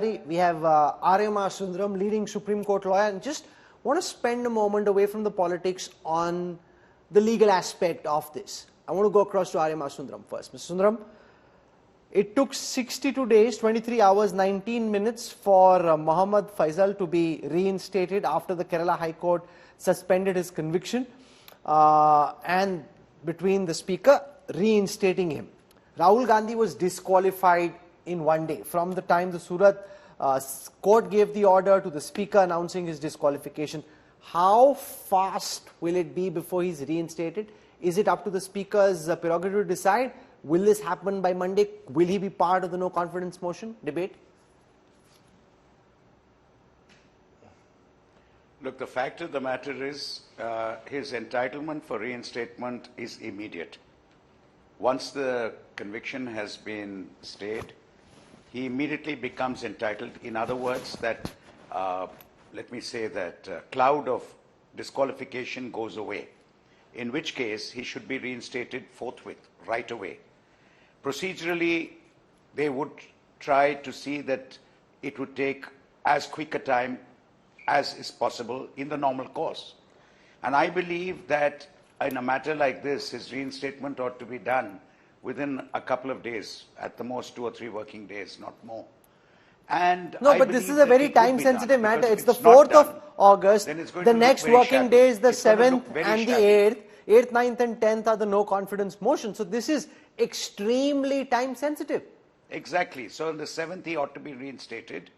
We have Aryama Sundaram, leading Supreme Court lawyer, and just want to spend a moment away from the politics on the legal aspect of this. I want to go across to Aryama Sundaram first. Mr. Sundaram, it took 62 days, 23 hours, 19 minutes for Mohammad Faisal to be reinstated after the Kerala High Court suspended his conviction and between the Speaker reinstating him. Rahul Gandhi was disqualified in one day from the time the Surat court gave the order to the Speaker announcing his disqualification. How fast will it be before he's reinstated? Is it up to the Speaker's prerogative to decide? Will this happen by Monday? Will he be part of the no confidence motion debate? Look, the fact of the matter is his entitlement for reinstatement is immediate. Once the conviction has been stayed, he immediately becomes entitled. In other words, that, let me say that cloud of disqualification goes away, in which case he should be reinstated forthwith, right away. Procedurally, they would try to see that it would take as quick a time as is possible in the normal course. And I believe that in a matter like this, his reinstatement ought to be done within a couple of days, at the most 2 or 3 working days, not more. And no, but this is a very time-sensitive matter. It's the 4th of August. The next working day is the 7th and the 8th. 8th, 9th and 10th are the no confidence motion. So this is extremely time-sensitive. Exactly. So on the 7th, he ought to be reinstated.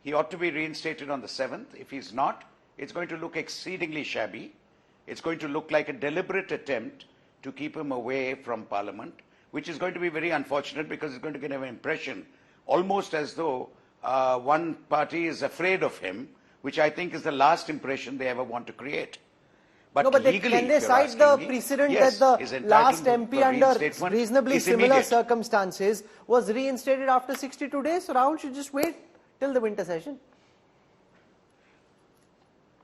He ought to be reinstated on the 7th. If he's not, it's going to look exceedingly shabby. It's going to look like a deliberate attempt to keep him away from Parliament, which is going to be very unfortunate because it's going to give an impression almost as though one party is afraid of him, which I think is the last impression they ever want to create. But no, but legally, can they cite the precedent yes, that the last MP under reasonably similar circumstances was reinstated after 62 days? So Rahul should just wait till the winter session.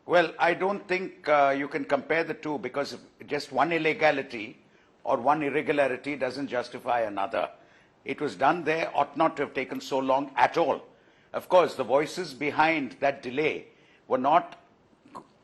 Well, I don't think you can compare the two, because just one illegality or one irregularity doesn't justify another. It was done there, ought not to have taken so long at all. Of course, the voices behind that delay were not,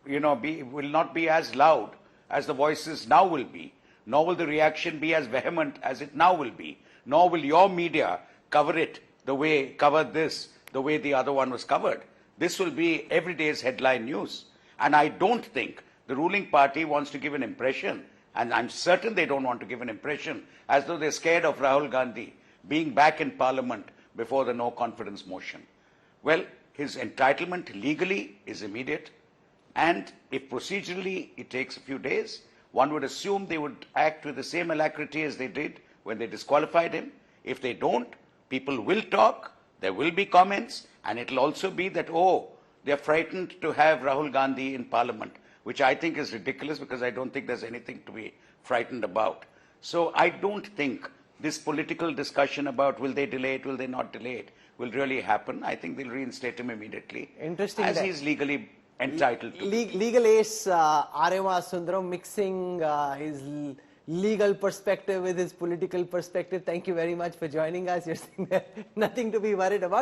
will not be as loud as the voices now will be, nor will the reaction be as vehement as it now will be, nor will your media cover this the way the other one was covered. This will be every day's headline news. And I don't think the ruling party wants to give an impression, and I'm certain they don't want to give an impression, as though they're scared of Rahul Gandhi being back in Parliament before the no confidence motion. Well, his entitlement legally is immediate, and if procedurally it takes a few days, one would assume they would act with the same alacrity as they did when they disqualified him. If they don't, people will talk, there will be comments, and it'll also be that, oh, they're frightened to have Rahul Gandhi in Parliament, which I think is ridiculous, because I don't think there's anything to be frightened about. So I don't think this political discussion about will they delay it, will they not delay it, will really happen. I think they'll reinstate him immediately. Interesting. As he's legally entitled to. Legal ace Aryama Sundaram mixing his legal perspective with his political perspective. Thank you very much for joining us. You're saying that nothing to be worried about.